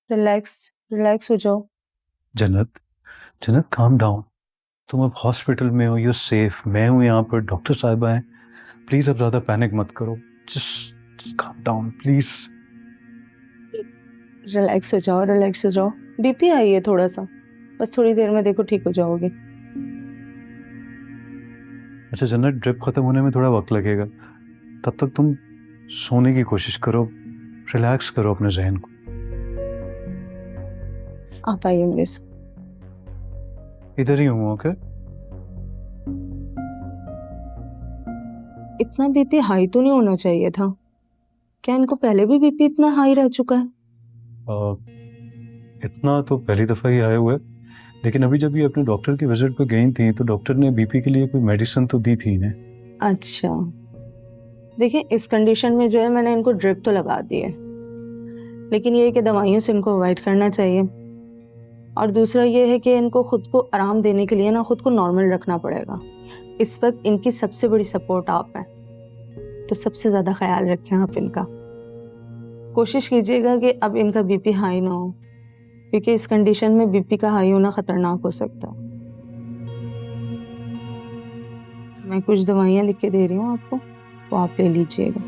Relax relax हो जाओ। जन्नत, जन्नत काम डाउन। तुम अब हॉस्पिटल में हो, यू सेफ। मैं हूँ यहाँ पर, डॉक्टर साहिबा हैं। प्लीज अब ज्यादा पैनिक मत करो। Just calm down please. Relax हो जाओ, रिलैक्स हो जाओ। बीपी आई है थोड़ा सा, बस थोड़ी देर में देखो ठीक हो जाओगे। अच्छा जन्नत, ड्रिप खत्म होने में थोड़ा वक्त लगेगा, तब तक तुम सोने की कोशिश करो, रिलैक्स करो अपने जहन को। आप आइए मेरे साथ। इधर ही हूँ। ओके। इतना बीपी हाई तो नहीं होना चाहिए था। क्या इनको पहले भी बीपी इतना हाई रह चुका है? इतना तो पहली दफ़ा ही आए हुए, लेकिन अभी जब ये अपने डॉक्टर की विजिट पे गई थी तो डॉक्टर ने बीपी के लिए कोई मेडिसिन तो दी थी इन्हें। अच्छा, देखिए इस कंडीशन में जो है मैंने इनको ड्रिप तो लगा दी है, लेकिन ये है कि दवाइयों से इनको अवॉइड करना चाहिए। और दूसरा ये है कि इनको खुद को आराम देने के लिए ना खुद को नॉर्मल रखना पड़ेगा। इस वक्त इनकी सबसे बड़ी सपोर्ट आप हैं, तो सबसे ज़्यादा ख्याल रखें आप इनका। कोशिश कीजिएगा कि अब इनका बीपी हाई ना हो, क्योंकि इस कंडीशन में बीपी का हाई होना खतरनाक हो सकता है। मैं कुछ दवाइयाँ लिख के दे रही हूँ आपको, तो आप ले लीजिएगा।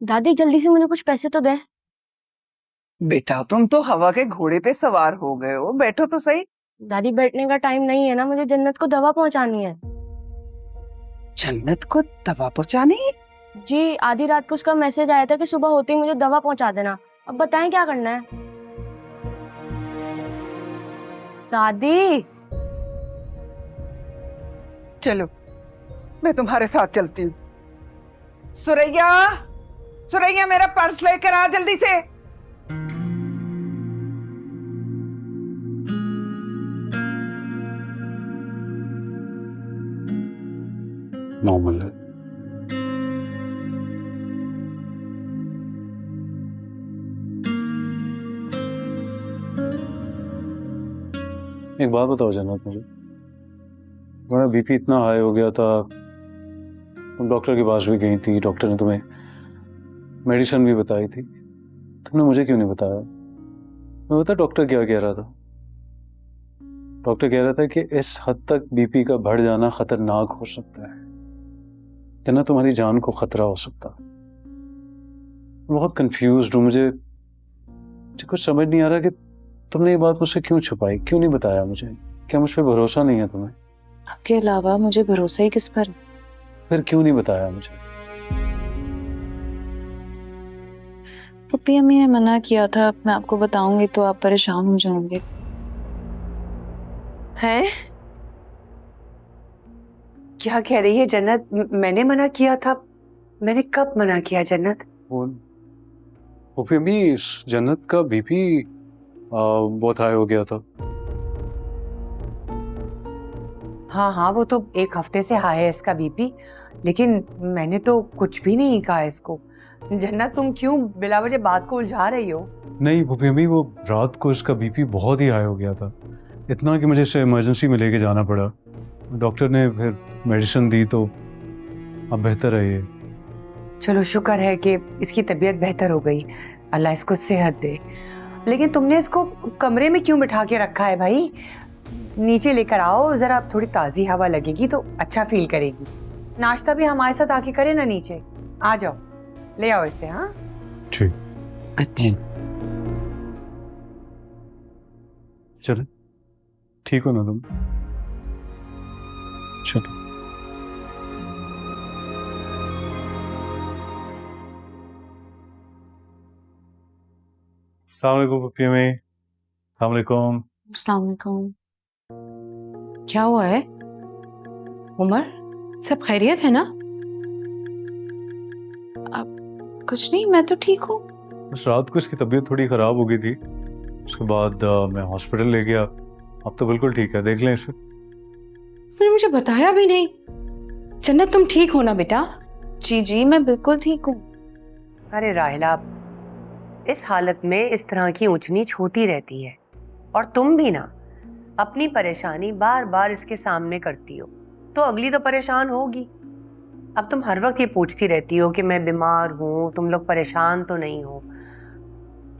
दादी जल्दी से मुझे कुछ पैसे तो दे। बेटा तुम तो हवा के घोड़े पे सवार हो गए हो, बैठो तो सही। दादी बैठने का टाइम नहीं है ना, मुझे जन्नत को दवा पहुंचानी है। जन्नत को दवा पहुंचानी? जी, आधी रात को उसका मैसेज आया था कि सुबह होते ही मुझे दवा पहुंचा देना। अब बताएं क्या करना है? दादी चलो मैं तुम्हारे साथ चलती हूँ। सुरैया, सुरैया मेरा पर्स लेकर आ जल्दी से। नॉर्मल है। एक बात बताओ जन्नत, मुझे तुम्हारा बीपी इतना हाई हो गया था, तुम डॉक्टर के पास भी गई थी, डॉक्टर ने तुम्हें मेडिसिन भी बताई थी, तुमने मुझे क्यों नहीं बताया? मैं बता डॉक्टर क्या कह रहा था? डॉक्टर कह रहा था कि इस हद तक बीपी का बढ़ जाना खतरनाक हो सकता है, इतना तुम्हारी जान को खतरा हो सकता है। बहुत कंफ्यूज्ड हूँ, मुझे कुछ समझ नहीं आ रहा कि तुमने ये बात मुझसे क्यों छुपाई, क्यों नहीं बताया मुझे? क्या मुझ पर भरोसा नहीं है तुम्हें? आपके अलावा मुझे भरोसा ही किस पर? फिर क्यों नहीं बताया मुझे? पप्पी अम्मी ने मना किया था, मैं आपको बताऊंगी तो आप परेशान हो जाएंगे। हैं? क्या कह रही है जन्नत? मैंने मना किया था? मैंने कब मना किया जन्नत? वो फिर भी इस जन्नत का बीपी बहुत हाई हो गया था। हाँ हाँ, वो तो एक हफ्ते से हाई है इसका बीपी, लेकिन मैंने तो कुछ भी नहीं कहा इसको। जन्नत तुम क्यों बिला वजह बात को उलझा रही हो? नहीं भूपी अम्मी, वो रात को इसका बीपी बहुत ही हाई हो गया था, इतना कि मुझे इसे इमरजेंसी में लेके जाना पड़ा। डॉक्टर ने फिर मेडिसिन दी तो अब बेहतर है ये। चलो शुक्र है कि इसकी तबीयत बेहतर हो गई, अल्लाह इसको सेहत दे। लेकिन तुमने इसको कमरे में क्यों बिठा के रखा है भाई? नीचे लेकर आओ, जरा थोड़ी ताज़ी हवा लगेगी तो अच्छा फील करेगी। नाश्ता भी हमारे साथ आके करे ना, नीचे आ जाओ, ले आओ इसे। हाँ ठीक। अच्छा। चलो ठीक हो ना तुम? चलो। अस्सलाम वालेकुम भूपी अम्मी। अस्सलाम वालेकुम। अस्सलाम वालेकुम। क्या हुआ है उमर, सब खैरियत है ना? अब कुछ नहीं, मैं तो ठीक हूँ। बस रात को इसकी तबीयत थोड़ी ख़राब हो गई थी, उसके बाद मैं हॉस्पिटल ले गया, अब तो बिल्कुल ठीक है, देख लें इसे। फिर मुझे बताया भी नहीं। जन्नत तुम ठीक हो ना बेटा? जी जी मैं बिल्कुल ठीक हूँ। अरे राहिला, इस हालत में इस तरह की ऊंच नीच होती रहती है, और तुम भी ना अपनी परेशानी बार बार इसके सामने करती हो। तो अगली तो परेशान होगी। अब तुम हर वक्त ये पूछती रहती हो कि मैं बीमार हूँ, तुम लोग परेशान तो नहीं हो,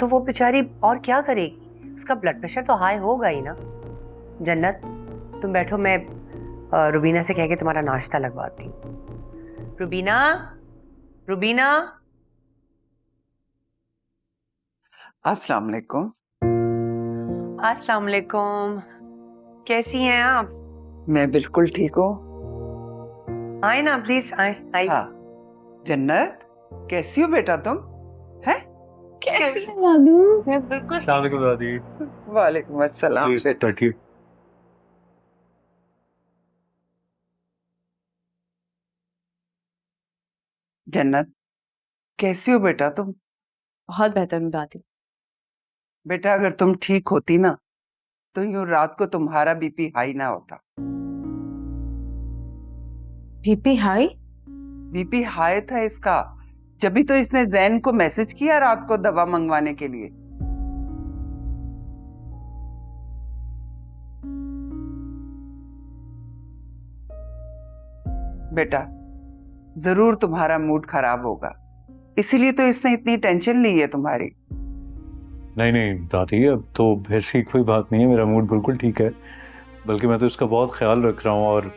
तो वो बेचारी और क्या करेगी? उसका ब्लड प्रेशर तो हाई होगा ही ना। जन्नत तुम बैठो, मैं रुबीना से कह के तुम्हारा नाश्ता लगवाती हूँ। रुबीना, रुबीना। अस्सलाम वालेकुम। अस्सलाम वालेकुम। कैसी हैं आप? मैं बिल्कुल ठीक हूँ। आए ना प्लीज, आए आए। हाँ, जन्नत कैसी हो बेटा तुम? हैं? कैसे दादू? मैं बिल्कुल दादी। वालेकुम अस्सलाम। बैठिए। जन्नत कैसी हो बेटा तुम? बहुत बेहतर हूँ दादी। बेटा अगर तुम ठीक होती ना तो यूं रात को तुम्हारा बीपी हाई ना होता। BP high? बीपी हाई था इसका, जभी तो इसने जैन को मैसेज किया रात को दवा मंगवाने के लिए। बेटा जरूर तुम्हारा मूड खराब होगा, इसीलिए तो इसने इतनी टेंशन ली है तुम्हारी। नहीं नहीं दादी, अब तो ऐसी कोई बात नहीं है, मेरा मूड बिल्कुल ठीक है। बल्कि मैं तो इसका बहुत ख्याल रख रहा हूँ और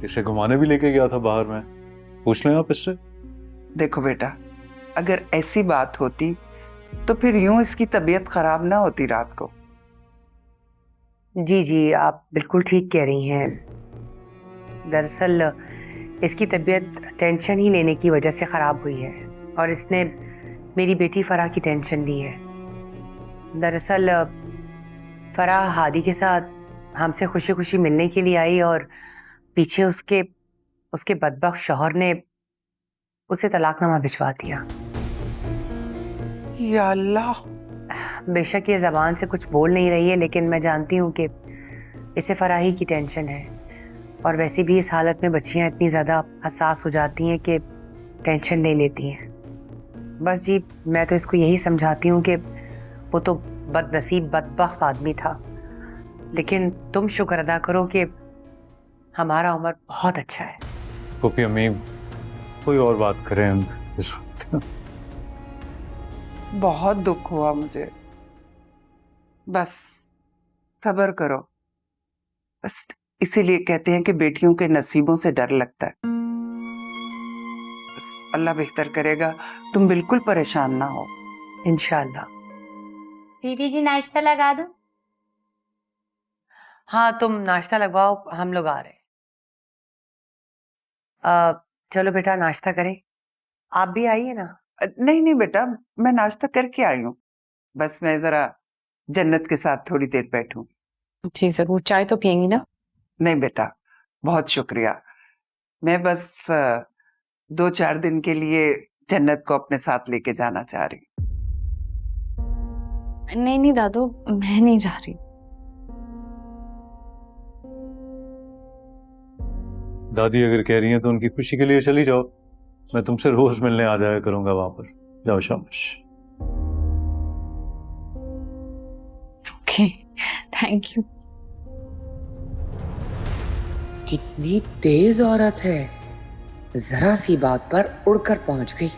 इसे घुमाने भी लेके गया था बाहर में। पूछ लें आप इससे। देखो बेटा, अगर ऐसी बात होती तो फिर यूं इसकी तबीयत खराब ना होती रात को। जी जी, आप बिल्कुल ठीक कह रही हैं। दरअसल इसकी तबीयत टेंशन ही लेने की वजह से ख़राब हुई है और इसने मेरी बेटी फराह की टेंशन ली है। दरअसल फराह हादी के साथ हमसे खुशी खुशी मिलने के लिए आई और पीछे उसके बदबख्त शौहर ने उसे तलाकनामा भिजवा दिया। या अल्लाह। बेशक ये ज़बान से कुछ बोल नहीं रही है, लेकिन मैं जानती हूँ कि इसे फराही की टेंशन है। और वैसे भी इस हालत में बच्चियाँ इतनी ज़्यादा हसास हो जाती हैं कि टेंशन ले लेती हैं। बस जी, मैं तो इसको यही समझाती हूँ कि वो तो बदनसीब बदबख्त आदमी था, लेकिन तुम शुक्र अदा करो कि हमारा उमर बहुत अच्छा है। पुप्पी अम्मी, कोई और बात करें हम इस वक्त। बहुत दुख हुआ मुझे, बस सब्र करो। बस इसीलिए कहते हैं कि बेटियों के नसीबों से डर लगता है। बस अल्लाह बेहतर करेगा, तुम बिल्कुल परेशान ना हो। इंशाल्लाह। बीबी जी नाश्ता लगा दो। हाँ, तुम नाश्ता लगवाओ, हम लोग आ रहे हैं। चलो बेटा नाश्ता करें, आप भी आइए ना। नहीं नहीं बेटा, मैं नाश्ता करके आई हूँ, बस मैं जरा जन्नत के साथ थोड़ी देर बैठूं। जी जरूर, चाय तो पियेंगी ना? नहीं बेटा, बहुत शुक्रिया। मैं बस 2-4 दिन के लिए जन्नत को अपने साथ लेके जाना चाह रही। नहीं नहीं दादू, मैं नहीं जा रही। दादी अगर कह रही हैं तो उनकी खुशी के लिए चली जाओ। मैं तुमसे रोज मिलने आ जाया करूंगा वहां पर। जाओ शाबाश। Okay, thank you. कितनी तेज औरत है, जरा सी बात पर उड़कर पहुंच गई।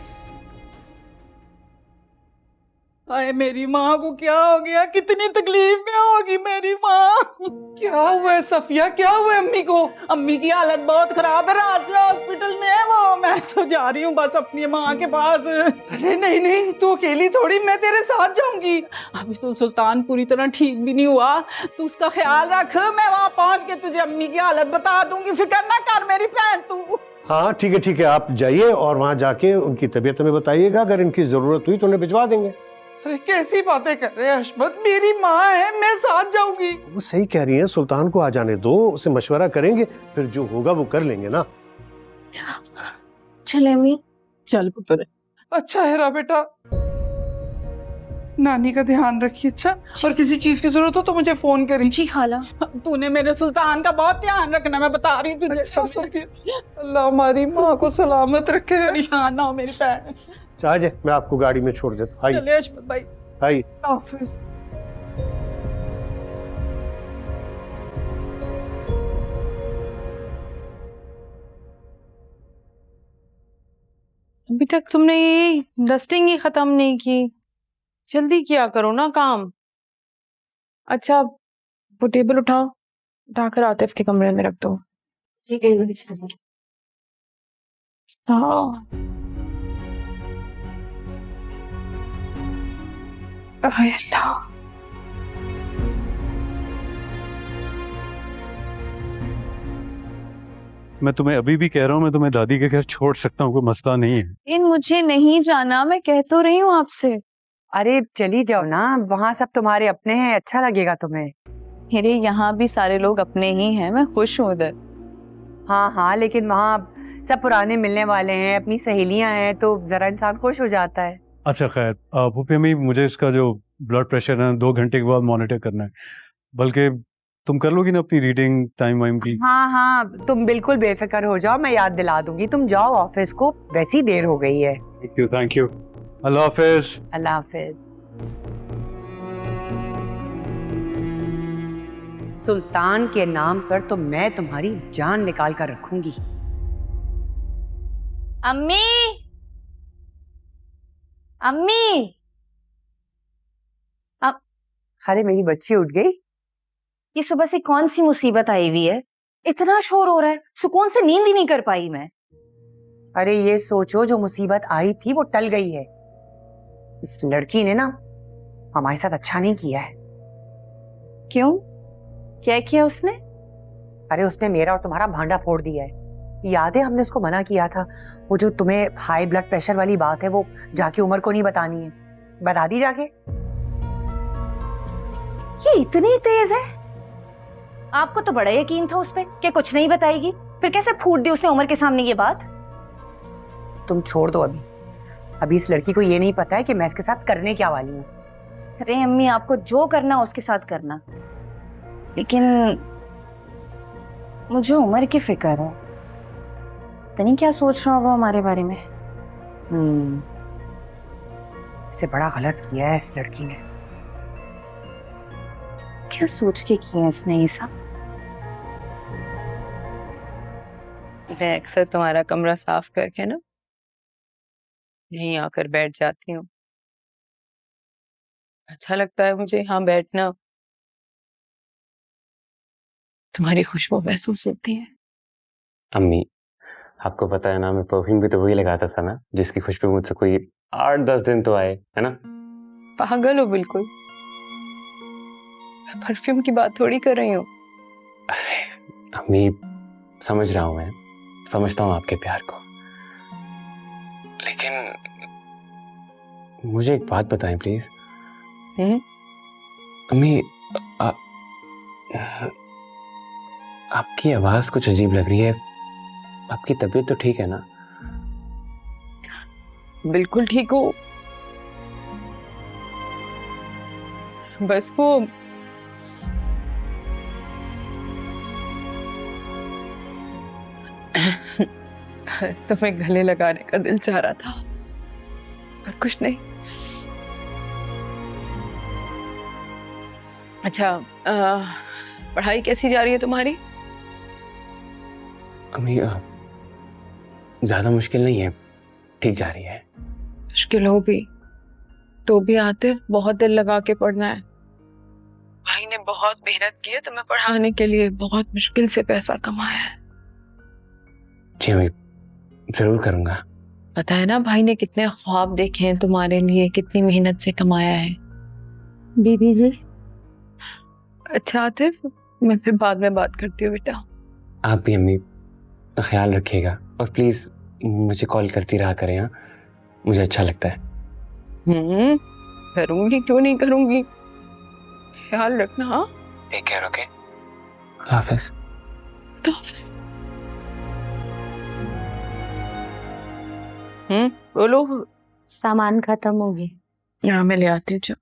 हाय मेरी माँ को क्या हो गया, कितनी तकलीफ में होगी मेरी माँ। क्या हुआ है सफिया, क्या हुआ है अम्मी को? अम्मी की हालत बहुत खराब है, रात से हॉस्पिटल में है वो। मैं तो जा रही हूँ बस अपनी माँ के पास। अरे नहीं नहीं, तू अकेली थोड़ी, मैं तेरे साथ जाऊंगी। अभी तो सुल्तान पूरी तरह ठीक भी नहीं हुआ, तू उसका ख्याल रख। मैं वहाँ पहुँच के तुझे अम्मी की हालत बता दूंगी, फिक्र ना कर मेरी बहन तू। हाँ ठीक है, आप जाइए और वहाँ जाके उनकी तबीयत हमें बताइएगा। अगर इनकी जरूरत हुई तो उन्हें भिजवा देंगे। अरे कैसी बातें कर रहे हैं अशमत, मेरी माँ है, मैं साथ जाऊंगी। वो सही कह रही हैं, सुल्तान को आ जाने दो, उसे मशवरा करेंगे, फिर जो होगा वो कर लेंगे ना। चले अम्मी। चल पुत्र। अच्छा है रा बेटा, नानी का ध्यान रखिए। अच्छा, और किसी चीज की जरूरत हो तो मुझे फोन करी। जी खाला। तूने मेरे सुल्तान का बहुत ध्यान रखना, मैं बता रही हूँ तुझे। अच्छा, अल्लाह हमारी माँ को सलामत रखे। परेशान ना हो मेरी बहन। चाहे मैं आपको गाड़ी में छोड़ देता। आइए चलिए अशमत भाई। आइए। हाफिज। अभी तक तुमने ये डस्टिंग ही खत्म नहीं की। जल्दी किया करो ना काम। अच्छा वो टेबल उठाओ, उठाकर आतिफ के कमरे में रख दो। ठीक है। हाँ अरे अल्लाह। मैं तुम्हें अभी भी कह रहा हूँ, मैं तुम्हें दादी के घर छोड़ सकता हूँ, कोई मसला नहीं है। इन मुझे नहीं जाना, मैं कह तो रही हूँ आपसे। अरे चली जाओ ना, वहाँ सब तुम्हारे अपने हैं, अच्छा लगेगा तुम्हें। मेरे यहाँ भी सारे लोग अपने ही हैं, मैं खुश हूँ उधर। हाँ हाँ, लेकिन वहाँ सब पुराने मिलने वाले हैं, अपनी सहेलियां हैं, तो जरा इंसान खुश हो जाता है। अच्छा खैर, भूपी अम्मी, मुझे इसका जो ब्लड प्रेशर है 2 घंटे के बाद मॉनिटर करना है, बल्कि तुम कर लोगी ना अपनी रीडिंग टाइम वाइम की? हाँ हाँ, तुम बिल्कुल बेफिक्र हो जाओ, मैं याद दिला दूंगी। तुम जाओ ऑफिस को, वैसी देर हो गई है। Thank you. अल्लाह हाफिज। अल्लाह हाफिज। सुल्तान के नाम पर तो मैं तुम्हारी जान निकाल कर रखूंगी। अम्मी, अम्मी। अरे मेरी बच्ची उठ गई। ये सुबह से कौन सी मुसीबत आई हुई है? इतना शोर हो रहा है, सुकून से नींद ही नहीं कर पाई मैं। अरे ये सोचो, जो मुसीबत आई थी वो टल गई है। इस लड़की ने ना हमारे साथ अच्छा नहीं किया है। क्यों? क्या किया उसने? अरे उसने मेरा और तुम्हारा भांडा फोड़ दिया है। याद है हमने उसको मना किया था, वो जो तुम्हें हाई ब्लड प्रेशर वाली बात है वो जाके उमर को नहीं बतानी है। बता दी जाके। ये इतनी तेज है? आपको तो बड़ा यकीन था उस पे कि कुछ नहीं बताएगी, फिर कैसे फूट दी उसने उमर के सामने ये बात? तुम छोड़ दो अभी इस लड़की को ये नहीं पता है कि मैं इसके साथ करने क्या वाली हूँ। अरे अम्मी, आपको जो करना उसके साथ करना, लेकिन मुझे उमर की फिक्र है। पता नहीं क्या सोच रहा होगा हमारे बारे में। इसे बड़ा गलत किया है इस लड़की ने। क्या सोच के किया इसने ये सब? मैं अक्सर तुम्हारा कमरा साफ करके ना यहीं आकर बैठ जाती हूँ। अच्छा लगता है मुझे यहाँ बैठना, तुम्हारी खुशबू महसूस होती है। अम्मी, आपको पता है ना, मैं परफ्यूम भी तो वही लगाता था ना जिसकी खुशबू मुझसे कोई 8-10 दिन तो आए, है ना? पागल हो बिल्कुल, मैं परफ्यूम की बात थोड़ी कर रही हूँ। अरे अम्मी, समझ रहा हूँ, मैं समझता हूँ आपके प्यार को, लेकिन मुझे एक बात बताएं प्लीज। अम्मी, आपकी आवाज कुछ अजीब लग रही है। आपकी तबीयत तो ठीक है ना? बिल्कुल ठीक हो, बस वो तुम्हें गले लगाने का दिल चाह रहा था, पर कुछ नहीं। अच्छा, पढ़ाई कैसी जा रही है तुम्हारी? अम्मी, ज्यादा मुश्किल नहीं है, ठीक जा रही है। मुश्किल हो भी तो भी आतिफ, बहुत दिल लगा के पढ़ना है। भाई ने बहुत मेहनत की है तुम्हें पढ़ाने के लिए, बहुत मुश्किल से पैसा कमाया है। जी अम्मी, जरूर करूंगा। पता है ना भाई ने कितने ख्वाब देखे हैं तुम्हारे लिए, कितनी मेहनत से कमाया है। बीबी जी। अच्छा आतिफ, मैं फिर बाद में बात करती हूँ बेटा। आप भी अम्मी तो ख्याल रखिएगा, और प्लीज मुझे कॉल करती रहा करें। हाँ, मुझे अच्छा लगता है। करूंगी, क्यों नहीं करूंगी, ख्याल रखना। हाँ, टेक केयर। ओके, हाफिज। बोलो। सामान खत्म हो गया। यहाँ मैं ले आती हूँ।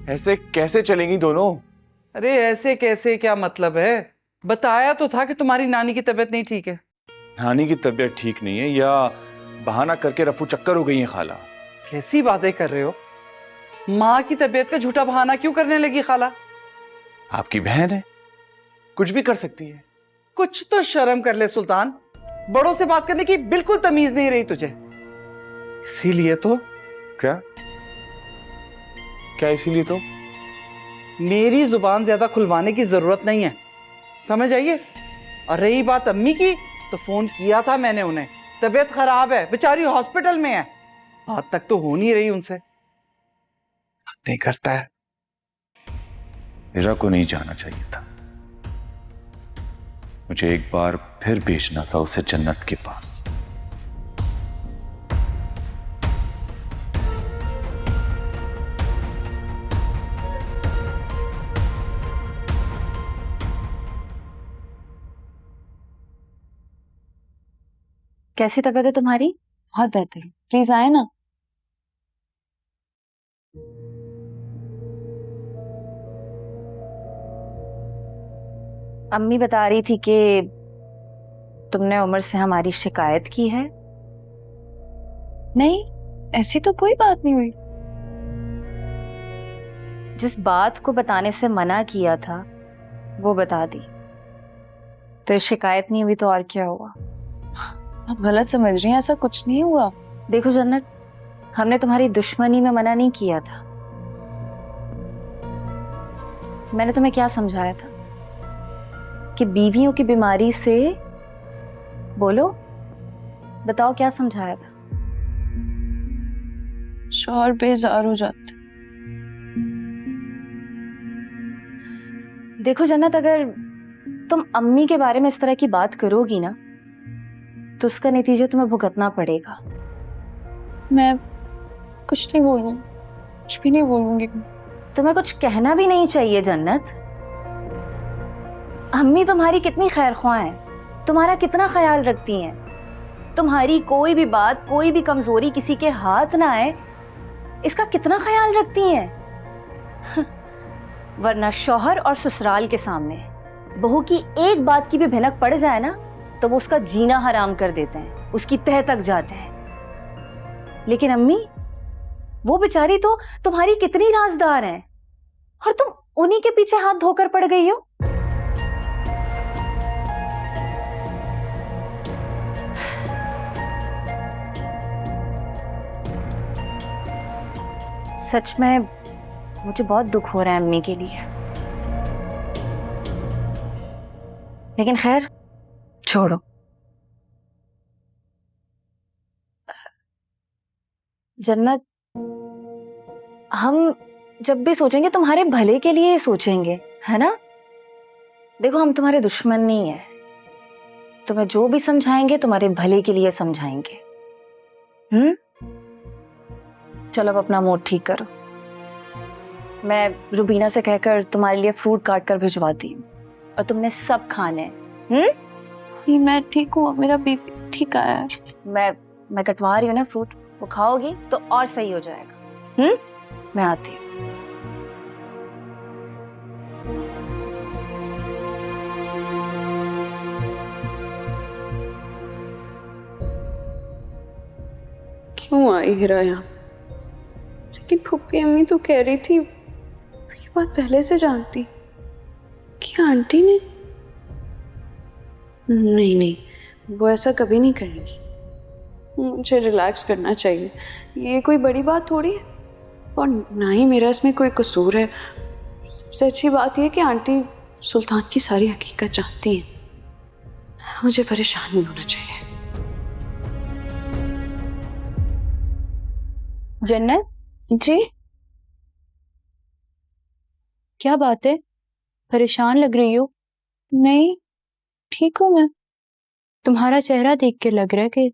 ऐसे कैसे चलेंगी दोनों? अरे ऐसे कैसे क्या मतलब है? बताया तो था कि तुम्हारी नानी की तबीयत नहीं ठीक है। नानी की तबीयत ठीक नहीं है या बहाना करके रफू चक्कर हो गई है खाला? कैसी बातें कर रहे हो? माँ की तबीयत का झूठा बहाना क्यों करने लगी खाला? आपकी बहन है, कुछ भी कर सकती है। कुछ तो शर्म कर ले सुल्तान, बड़ों से बात करने की बिल्कुल तमीज नहीं रही तुझे। इसीलिए तो क्या क्या इसीलिए तो मेरी जुबान ज्यादा खुलवाने की जरूरत नहीं है, समझ आइए। और रही बात अम्मी की, तो फोन किया था मैंने उन्हें, तबीयत खराब है, बेचारी हॉस्पिटल में है, बात तक तो हो नहीं रही उनसे। बात नहीं करता है। मेरा को नहीं जाना चाहिए था, मुझे एक बार फिर भेजना था उसे जन्नत के पास। कैसी तबीयत है तुम्हारी? बहुत बेहतर, प्लीज आए ना। अम्मी बता रही थी कि तुमने उमर से हमारी शिकायत की है। नहीं, ऐसी तो कोई बात नहीं हुई। जिस बात को बताने से मना किया था वो बता दी, तो शिकायत नहीं हुई तो और क्या हुआ? आप गलत समझ रही हैं, ऐसा कुछ नहीं हुआ। देखो जन्नत, हमने तुम्हारी दुश्मनी में मना नहीं किया था। मैंने तुम्हें क्या समझाया था कि बीवियों की बीमारी से, बोलो बताओ क्या समझाया था? शौहर बेजार हो जाते। देखो जन्नत, अगर तुम अम्मी के बारे में इस तरह की बात करोगी ना तो उसका नतीजा तुम्हें भुगतना पड़ेगा। मैं कुछ नहीं बोलूंगी, कुछ भी नहीं बोलूंगी। तुम्हें कुछ कहना भी नहीं चाहिए जन्नत। अम्मी तुम्हारी कितनी खैरख्वाह हैं, तुम्हारा कितना ख्याल रखती हैं। तुम्हारी कोई भी बात, कोई भी कमजोरी किसी के हाथ ना आए, इसका कितना ख्याल रखती हैं। वरना शौहर और ससुराल के सामने बहू की एक बात की भी भनक पड़ जाए ना तो वो उसका जीना हराम कर देते हैं, उसकी तह तक जाते हैं। लेकिन अम्मी, वो बेचारी तो तुम्हारी कितनी राजदार हैं और तुम उन्हीं के पीछे हाथ धोकर पड़ गई हो। सच में मुझे बहुत दुख हो रहा है अम्मी के लिए, लेकिन खैर छोड़ो। जन्नत, हम जब भी सोचेंगे तुम्हारे भले के लिए सोचेंगे, है ना? देखो, हम तुम्हारे दुश्मन नहीं है, तुम्हें जो भी समझाएंगे तुम्हारे भले के लिए समझाएंगे। चलो अब अपना मूड ठीक करो। मैं रुबीना से कहकर तुम्हारे लिए फ्रूट काट कर भिजवाती हूँ और तुमने सब खाने हैं। मैं ठीक हूँ, मेरा बीपी ठीक आया है। मैं कटवा रही हूँ ना फ्रूट, वो खाओगी तो और सही हो जाएगा। मैं आती हूँ। क्यों आई हिरा यहाँ? लेकिन फुप्पी अम्मी तो कह रही थी, ये बात पहले से जानती कि आंटी ने। नहीं, वो ऐसा कभी नहीं करेंगी। मुझे रिलैक्स करना चाहिए, ये कोई बड़ी बात थोड़ी है, और ना ही मेरा इसमें कोई कसूर है। सबसे अच्छी बात यह कि आंटी सुल्तान की सारी हकीकत जानती हैं। मुझे परेशान नहीं होना चाहिए। जन्नत जी, क्या बात है, परेशान लग रही हो? नहीं, ठीक हूँ मैं। तुम्हारा चेहरा देख के लग रहा है कि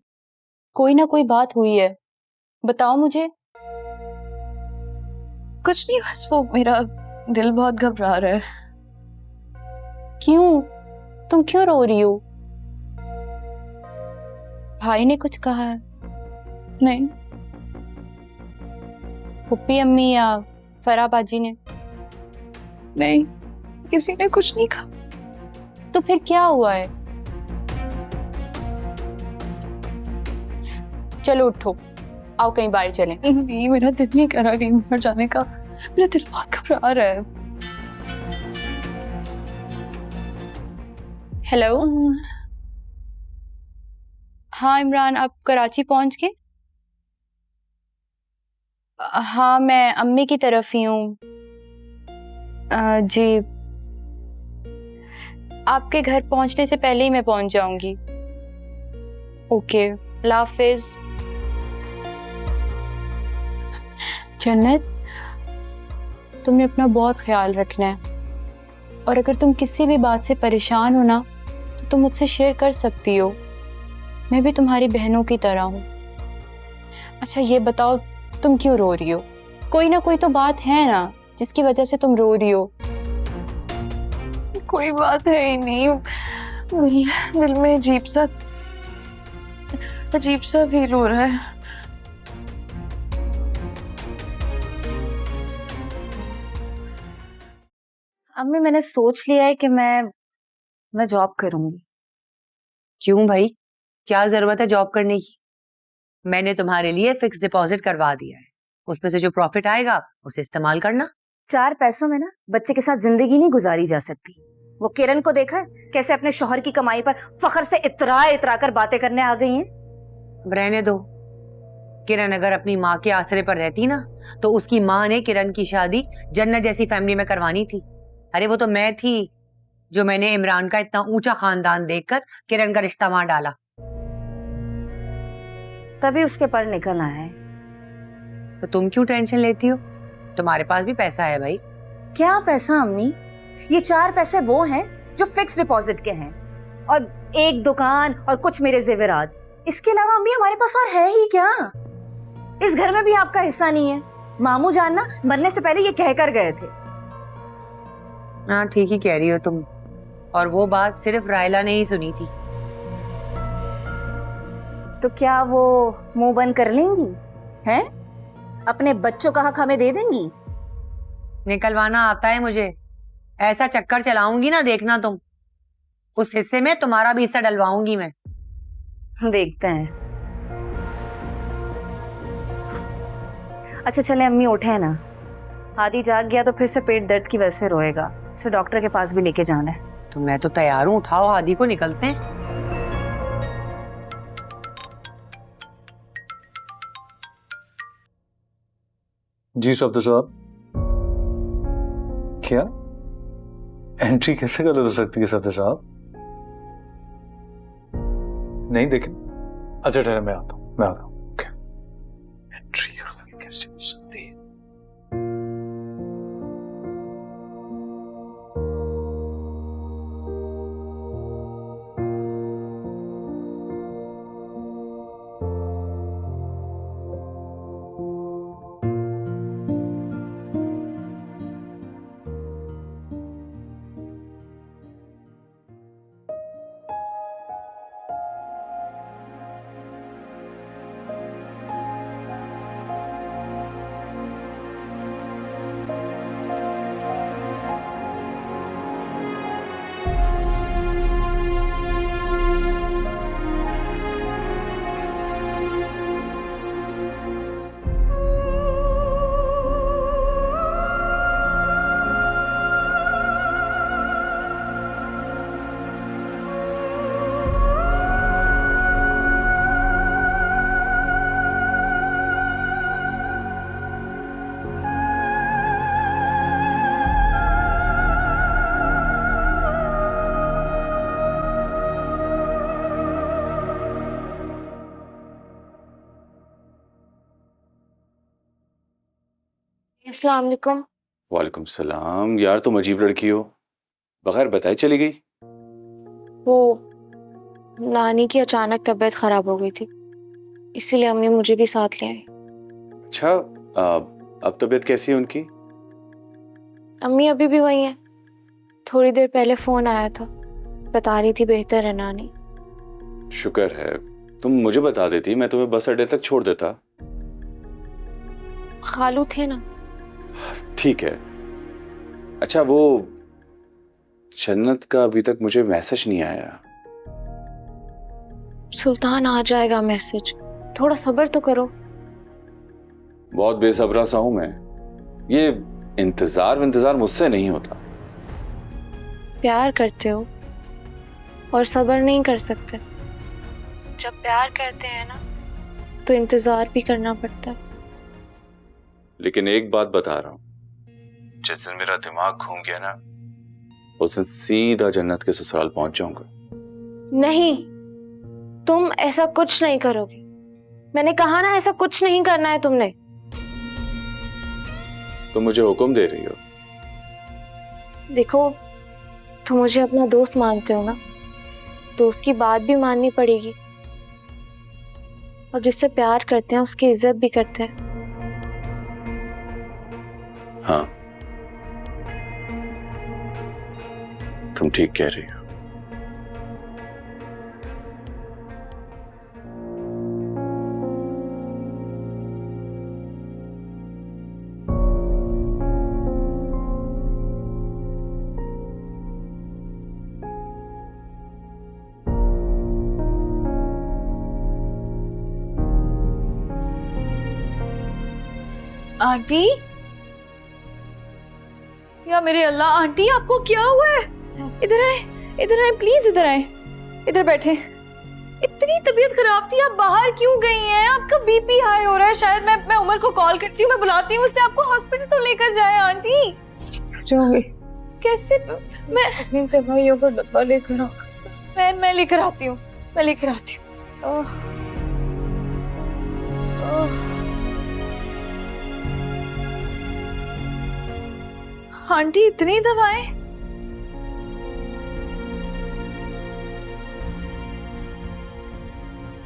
कोई ना कोई बात हुई है, बताओ मुझे। कुछ नहीं, बस वो मेरा दिल बहुत घबरा रहा है। क्यों? तुम क्यों रो रही हो? भाई ने कुछ कहा है? नहीं। पुप्पी अम्मी या फराह बाजी ने? नहीं, किसी ने कुछ नहीं कहा। तो फिर क्या हुआ है? चलो उठो, आओ कहीं बाहर चलें। नहीं, मेरा दिल नहीं कर रहा कहीं बाहर जाने का। मेरा दिल बहुत घबरा रहा है। हेलो, हाँ इमरान, आप कराची पहुंच गए? हाँ, मैं अम्मी की तरफ ही हूँ। जी, आपके घर पहुंचने से पहले ही मैं पहुंच जाऊंगी। ओके, अल्लाह हाफिज। जन्नत, तुम्हें अपना बहुत ख्याल रखना है, और अगर तुम किसी भी बात से परेशान हो ना तो तुम मुझसे शेयर कर सकती हो। मैं भी तुम्हारी बहनों की तरह हूँ। अच्छा ये बताओ, तुम क्यों रो रही हो? कोई ना कोई तो बात है ना जिसकी वजह से तुम रो रही हो। कोई बात है ही नहीं, दिल में अजीब सा फील हो रहा है। अम्मी, मैंने सोच लिया है कि मैं जॉब करूंगी। क्यों भाई, क्या जरूरत है जॉब करने की? मैंने तुम्हारे लिए फिक्स डिपॉजिट करवा दिया है, उसमें से जो प्रॉफिट आएगा उसे इस्तेमाल करना। 4 पैसों में ना बच्चे के साथ जिंदगी नहीं गुजारी जा सकती। वो किरण को देखा है कैसे अपने शौहर की कमाई पर फख्र से इतरा कर बातें करने आ गई हैं। रहने दो। किरण अगर अपनी माँ के आसरे पर रहती ना तो उसकी माँ ने किरण की शादी जन्नत जैसी फैमिली में करवानी थी। अरे वो तो मैं थी जो मैंने इमरान का इतना ऊंचा खानदान देखकर किरण का रिश्ता वहां डाला। तभी उसके पर निकल आए। तो तुम क्यों टेंशन लेती हो? तुम्हारे पास भी पैसा है भाई। क्या पैसा अम्मी? ये 4 पैसे वो हैं जो फिक्स डिपॉजिट के हैं, और एक दुकान और कुछ मेरे जेवरात। इसके अलावा अम्मी हमारे पास और है ही क्या? इस घर में भी आपका हिस्सा नहीं है। मामू जान ना मरने से पहले ये कहकर गए थे। हाँ ठीक ही कह रही हो तुम, और वो बात सिर्फ रायला ने ही सुनी थी। तो क्या वो मुंह बंद कर लेंगी हैं? अपने बच्चों का हक हमें दे देंगी? निकलवाना आता है मुझे, ऐसा चक्कर चलाऊंगी ना, देखना तुम। उस हिस्से में तुम्हारा भी हिस्सा डलवाऊंगी मैं। देखते हैं। अच्छा चले अम्मी, उठे ना। आदि जाग गया तो फिर से पेट दर्द की वजह से रोएगा, उसे डॉक्टर के पास भी लेके जाना है। तो मैं तो तैयार हूँ, उठाओ आदि को, निकलते हैं। जी सफ्दर साहब। क्या एंट्री कैसे गलत हो सकती है सफ्दर साहब? नहीं देखे? अच्छा ठहरे, मैं आता हूँ। ओके। एंट्री कैसे हो सकती है? अस्सलाम वालेकुम। वालेकुम सलाम। यार तुम अजीब लड़की हो, बगैर बताए चली गई। वो नानी की अचानक तबीयत खराब हो गई थी, इसीलिए अम्मी मुझे भी साथ ले आई। अच्छा, अब तबीयत कैसी है उनकी? अम्मी अभी भी वही है। थोड़ी देर पहले फोन आया था, बता रही थी बेहतर है नानी। शुक्र है, तुम मुझे बता देती, मैं तुम्हें बस अड्डे तक छोड़ देता। खालू थे ना। ठीक है, अच्छा, वो जन्नत का अभी तक मुझे मैसेज नहीं आया। सुल्तान आ जाएगा मैसेज, थोड़ा सब्र तो करो। बहुत बेसब्रा सा हूं मैं। ये इंतजार मुझसे नहीं होता। प्यार करते हो और सब्र नहीं कर सकते। जब प्यार करते हैं ना तो इंतजार भी करना पड़ता है। लेकिन एक बात बता रहा हूं, जिस दिन मेरा दिमाग घूम गया ना, उस दिन सीधा जन्नत के ससुराल पहुंच जाऊंगा। नहीं, तुम ऐसा कुछ नहीं करोगे। मैंने कहा ना, ऐसा कुछ नहीं करना है तुमने। तुम मुझे हुक्म दे रही हो? देखो, तुम मुझे अपना दोस्त मानते हो ना, तो उसकी बात भी माननी पड़ेगी। और जिससे प्यार करते हैं उसकी इज्जत भी करते हैं। हाँ, तुम ठीक कह रही हो। आंटी, या मेरे अल्लाह, आंटी आपको क्या हुआ है? इधर आए, इधर आए, प्लीज इधर आए, इधर बैठे। इतनी तबीयत खराब थी, आप बाहर क्यों गई हैं? आपका बीपी हाई हो रहा है शायद। मैं उमर को कॉल करती हूँ, मैं बुलाती हूँ उससे, आपको हॉस्पिटल तो लेकर जाए। आंटी जाओगे कैसे? मैं दवाइयों का डब्बा लेकर आओ। मैं लेकर आती हूँ, मैं लेकर आती हूँ। आंटी इतनी दवाएं?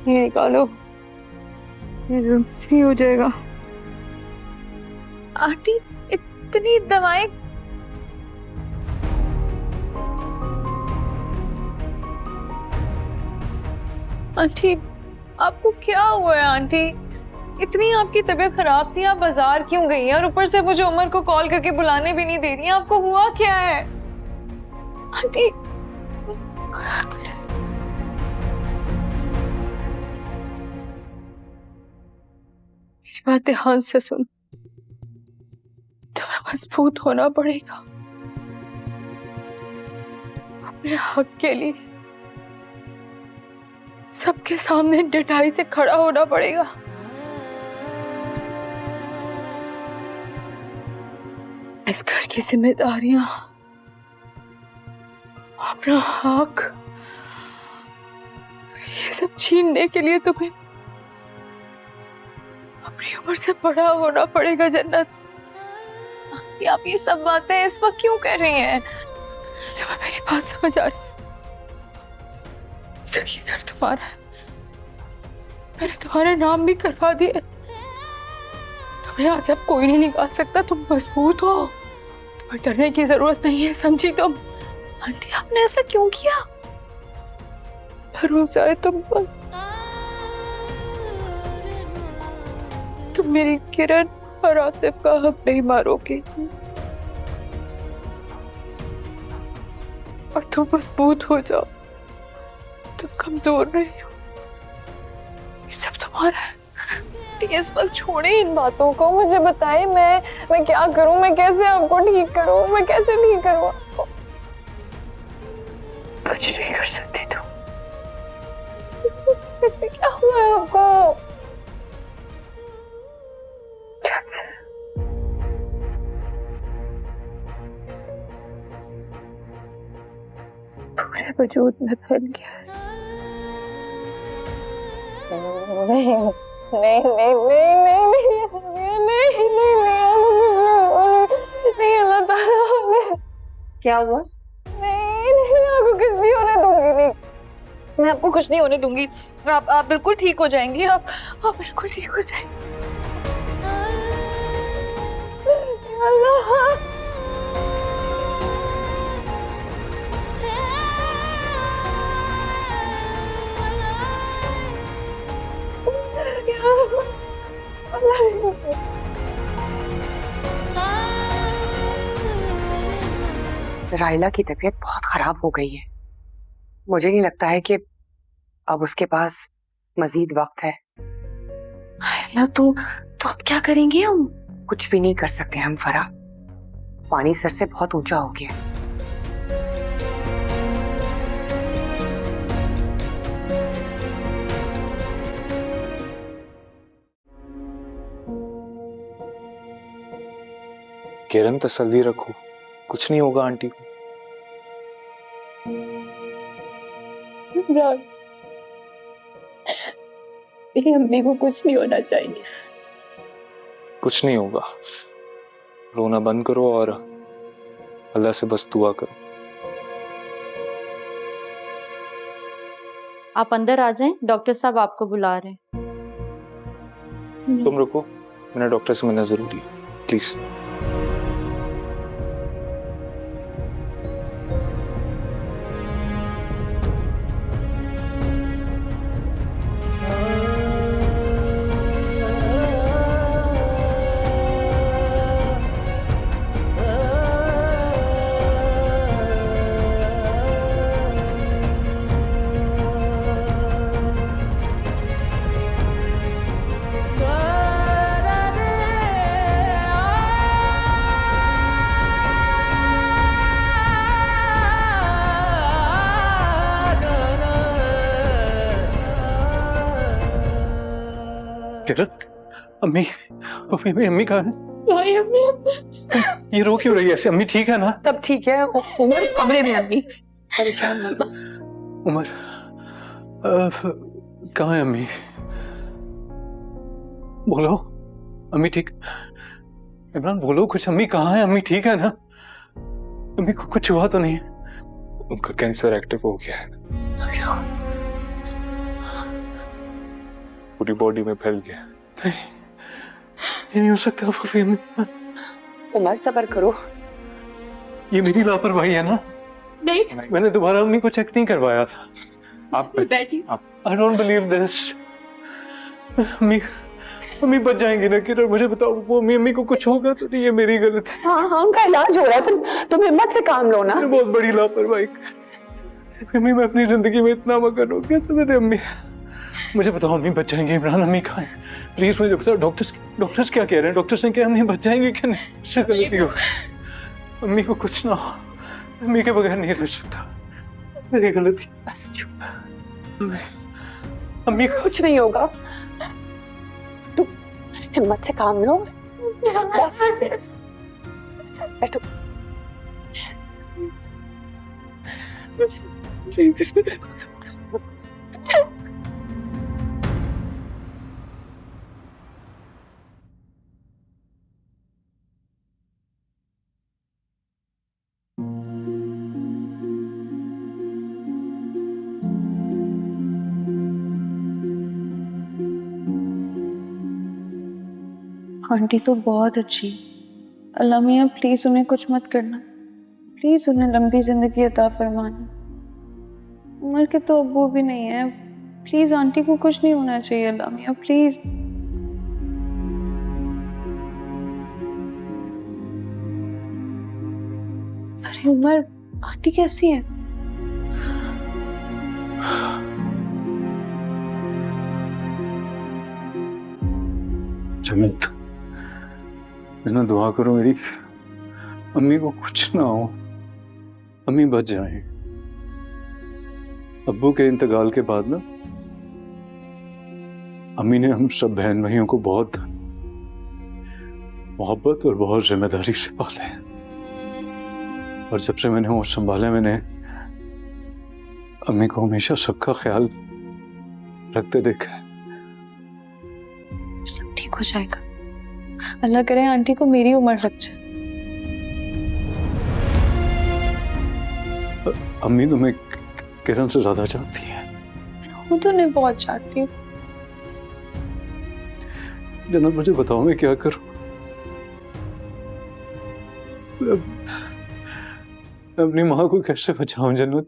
ये निकालो, ये सही हो जाएगा। आंटी इतनी दवाएं? आंटी आपको क्या हुआ है? आंटी इतनी आपकी तबीयत खराब थी, आप बाजार क्यों गई हैं? और ऊपर से मुझे उमर को कॉल करके बुलाने भी नहीं दे रही हैं। आपको हुआ क्या है आंटी? मेरी बात ध्यान से सुन, तुम्हें मजबूत होना पड़ेगा। अपने हक के लिए सबके सामने डटाई से खड़ा होना पड़ेगा। इस घर की जिम्मेदारियां, अपना हक, ये सब छीनने के लिए तुम्हें अपनी उम्र से बड़ा होना पड़ेगा। जन्नत, आप ये सब बातें इस वक्त क्यों कर रही हैं? तुम्हें मेरी बात समझ आ रही? फिर ये घर तुम्हारा है, मैंने तुम्हारे नाम भी करवा दिया। तुम्हें यहाँ से अब कोई नहीं निकाल सकता। तुम मजबूत हो, तुम्हें डरने की जरूरत नहीं है, समझी तुम? आंटी आपने ऐसा क्यों किया? भरोसा है तुम पर। तुम मेरी किरण और आतिफ का हक नहीं मारोगे, और तुम मजबूत हो जाओ। तुम कमजोर नहीं हो, ये सब तुम्हारा है। इस वक्त छोड़े इन बातों को, मुझे बताएं मैं क्या करूं? मैं कैसे आपको ठीक करूं? मैं कैसे ठीक करूं आपको? कुछ नहीं कर सकती तुम। क्या हुआ है आपको? कैंसर। पूरे वजूद में फैल गया है। नहीं नहीं नहीं नहीं नहीं नहीं नहीं अल्लाह ताला। क्या हुआ? नहीं नहीं, मैं आपको कुछ नहीं होने दूंगी। नहीं, मैं आपको कुछ नहीं होने दूंगी। आप बिल्कुल ठीक हो जाएंगी। आप बिल्कुल ठीक हो जाएंगी। अल्लाह, रायला की तबीयत बहुत खराब हो गई है। मुझे नहीं लगता है कि अब उसके पास मजीद वक्त है। रायला तो अब क्या करेंगे हम? कुछ भी नहीं कर सकते हम फरा, पानी सर से बहुत ऊंचा हो गया है। किरण तसल्ली रखो, कुछ नहीं होगा आंटी को। मेरी अम्मी को कुछ नहीं होना चाहिए। कुछ नहीं होगा, रोना बंद करो और अल्लाह से बस दुआ करो। आप अंदर आ जाएं, डॉक्टर साहब आपको बुला रहे हैं। तुम रुको, मैंने डॉक्टर से मिलना जरूरी है, प्लीज। किरण, अम्मी, अम्मी, अम्मी कहाँ है? भाई अम्मी, ये रो क्यों रही है ऐसे? अम्मी ठीक है ना? तब ठीक है, उमर कमरे में। अम्मी परेशान मत। उमर कहाँ है अम्मी? बोलो, अम्मी ठीक? इमरान बोलो कुछ, अम्मी कहाँ है? अम्मी ठीक है ना? अम्मी को कुछ हुआ तो नहीं? उनका कैंसर एक्टिव हो गया है, क्या? पूरी बॉडी में फैल गया। नहीं, ये नहीं हो सकता। उमर सब्र करो। ये मेरी लापरवाही है ना? नहीं, मैंने दोबारा अम्मी को चेक नहीं करवाया था। आप बैठिए। I don't believe this। अम्मी बच जाएंगी ना किरण? मुझे बताओ, वो अम्मी को कुछ होगा तो नहीं? ये मेरी गलती है। हाँ, उनका इलाज हो रहा है, तुम हिम्मत से काम लो ना। बहुत बड़ी लापरवाही। अम्मी, मैं अपनी जिंदगी में इतना मगन हो गया तो मेरे अम्मी। मुझे बताओ, अम्मी बच जाएंगी? इमरान, अम्मी कहाँ है? प्लीज मुझे बताओ। डॉक्टर्स क्या कह रहे हैं? डॉक्टर्स ने कहा अम्मी बच जाएंगी कि नहीं? मुझसे गलती हो गई। अम्मी को कुछ ना हो, अम्मी के बगैर नहीं रह सकता, मेरी गलती। बस चुप। अम्मी कुछ नहीं होगा, तुम हिम्मत से काम लो। बस बैठो। आंटी तो बहुत अच्छी। अल्लाह मियाँ प्लीज़ उन्हें कुछ मत करना, प्लीज़ उन्हें लंबी ज़िंदगी अता फरमाना। उमर के तो अब्बू भी नहीं है, प्लीज़ आंटी को कुछ नहीं होना चाहिए। अल्लाह मियाँ प्लीज़। अरे उमर, आंटी कैसी है? जन्नत, इतना दुआ करो मेरी अम्मी को कुछ ना हो, अम्मी बच जाए। अब्बू के इंतकाल के बाद ना अम्मी ने हम सब बहन भाइयों को बहुत मोहब्बत और बहुत जिम्मेदारी से पाला है, और जब से मैंने वो संभाला, मैंने अम्मी को हमेशा सबका ख्याल रखते देखा है। सब ठीक हो जाएगा, अल्लाह करे आंटी को मेरी उम्र लग जाए। अम्मी तुम्हें किरण से ज्यादा चाहती है। वो तो नहीं बहुत चाहती। जन्नत, मुझे बताओ मैं क्या करूं? अपनी माँ को कैसे बचाऊं? जन्नत,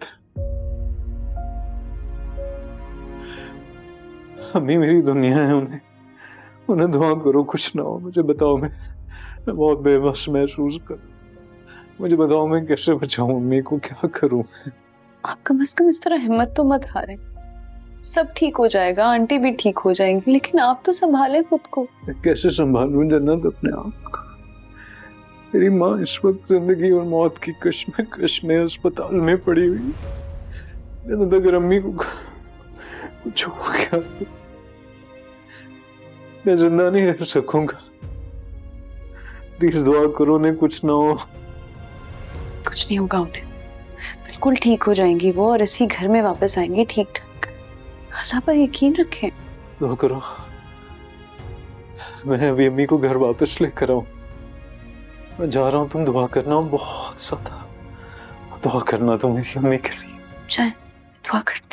अम्मी मेरी दुनिया है, उन्हें दुआ करो कुछ ना हो। मुझे बताओ, मैं बहुत बेबस महसूस कर, मुझे बताओ मैं कैसे बचाऊं अम्मी को, क्या करूं? आप कम से कम इस तरह हिम्मत तो मत हारें। सब ठीक हो जाएगा, आंटी भी ठीक हो जाएंगी, लेकिन आप तो संभालें खुद को। मैं कैसे संभालूं जन्नत अपने आप को? मेरी माँ इस वक्त जिंदगी और मौत की कश्मकश में अस्पताल में पड़ी हुई है। जन्नत अगर अम्मी को कुछ हो गया तो मैं जिंदा नहीं रह सकूंगा। प्लीज दुआ करो उन्हें कुछ ना हो। कुछ नहीं होगा उन्हें, बिल्कुल ठीक हो जाएंगी वो, और इसी घर में वापस आएंगी ठीक ठाक। अल्लाह पर यकीन रखें। दुआ करो मैं अभी अम्मी को घर वापस लेकर आऊं। मैं जा रहा हूं, तुम दुआ करना बहुत ज्यादा, दुआ करना तुम मेरी अम्मी के लिए। चाहे दुआ करते